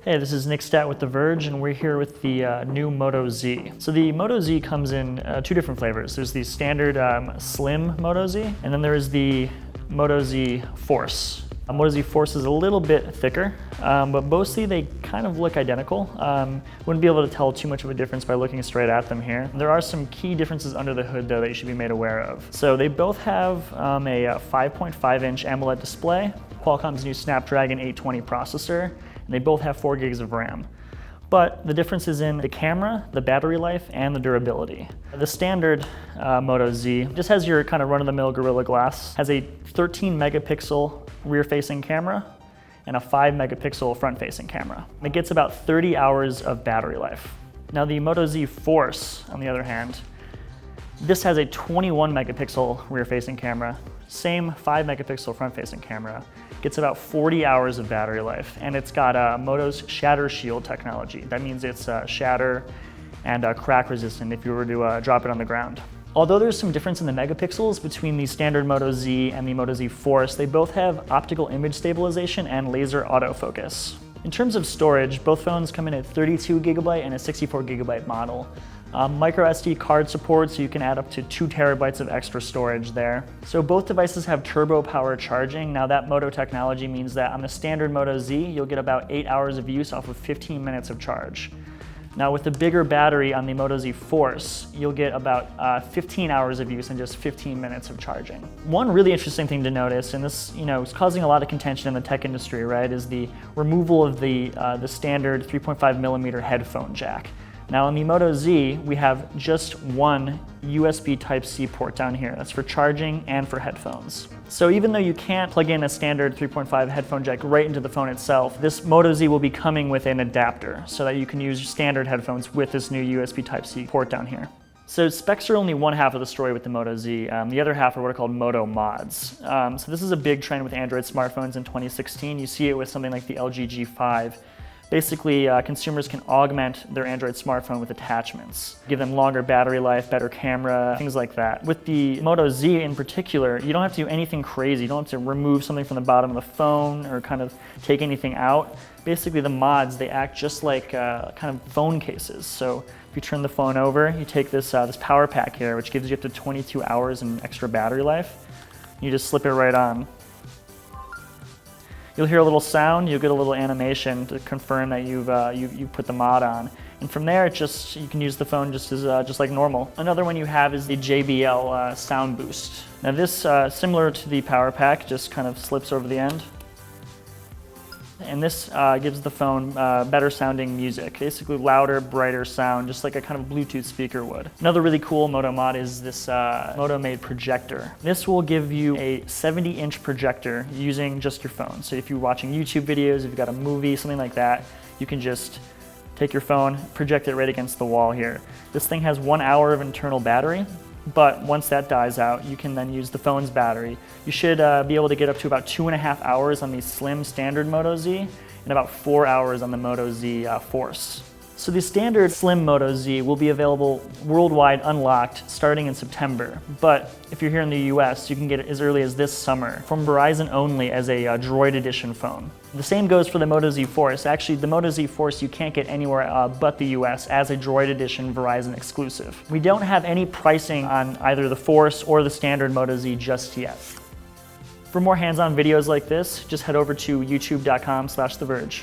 Hey, this is Nick Stat with The Verge, and we're here with the new Moto Z. So the Moto Z comes in two different flavors. There's the standard slim Moto Z, and then there is the Moto Z Force. Moto Z Force is a little bit thicker, but mostly they kind of look identical. Wouldn't be able to tell too much of a difference by looking straight at them here. There are some key differences under the hood though that you should be made aware of. So they both have a 5.5-inch AMOLED display, Qualcomm's new Snapdragon 820 processor, and they both have 4 gigs of RAM. But the difference is in the camera, the battery life, and the durability. The standard Moto Z just has your kind of run-of-the-mill Gorilla Glass, has a 13 megapixel rear-facing camera, and a 5 megapixel front-facing camera. It gets about 30 hours of battery life. Now the Moto Z Force, on the other hand, this has a 21 megapixel rear-facing camera, same 5 megapixel front-facing camera, gets about 40 hours of battery life, and it's got Moto's Shatter Shield technology. That means it's shatter and crack resistant if you were to drop it on the ground. Although there's some difference in the megapixels between the standard Moto Z and the Moto Z Force, they both have optical image stabilization and laser autofocus. In terms of storage, both phones come in at 32 gigabyte and a 64 gigabyte model. Micro SD card support, so you can add up to 2 terabytes of extra storage there. So both devices have turbo power charging. Now that Moto technology means that on the standard Moto Z, you'll get about 8 hours of use off of 15 minutes of charge. Now with the bigger battery on the Moto Z Force, you'll get about 15 hours of use and just 15 minutes of charging. One really interesting thing to notice, and this is causing a lot of contention in the tech industry, right, is the removal of the standard 3.5 millimeter headphone jack. Now on the Moto Z, we have just one USB Type-C port down here. That's for charging and for headphones. So even though you can't plug in a standard 3.5 headphone jack right into the phone itself, this Moto Z will be coming with an adapter so that you can use standard headphones with this new USB Type-C port down here. So specs are only one half of the story with the Moto Z. The other half are what are called Moto Mods. So this is a big trend with Android smartphones in 2016. You see it with something like the LG G5. Basically, consumers can augment their Android smartphone with attachments, give them longer battery life, better camera, things like that. With the Moto Z in particular, you don't have to do anything crazy. You don't have to remove something from the bottom of the phone or kind of take anything out. Basically, the mods, they act just like kind of phone cases. So if you turn the phone over, you take this power pack here, which gives you up to 22 hours in extra battery life. You just slip it right on. You'll hear a little sound, you'll get a little animation to confirm that you've put the mod on. And from there, you can use the phone just like normal. Another one you have is the JBL Sound Boost. Now this, similar to the power pack, just kind of slips over the end. And this gives the phone better sounding music, basically louder, brighter sound, just like a kind of Bluetooth speaker would. Another really cool Moto mod is this Moto-made projector. This will give you a 70-inch projector using just your phone. So if you're watching YouTube videos, if you've got a movie, something like that, you can just take your phone, project it right against the wall here. This thing has 1 hour of internal battery, but once that dies out, you can then use the phone's battery. You should be able to get up to about 2.5 hours on the slim standard Moto Z and about 4 hours on the Moto Z Force. So the standard slim Moto Z will be available worldwide unlocked starting in September. But if you're here in the US, you can get it as early as this summer from Verizon only as a Droid Edition phone. The same goes for the Moto Z Force. Actually, the Moto Z Force you can't get anywhere but the US as a Droid Edition Verizon exclusive. We don't have any pricing on either the Force or the standard Moto Z just yet. For more hands-on videos like this, just head over to youtube.com/theverge.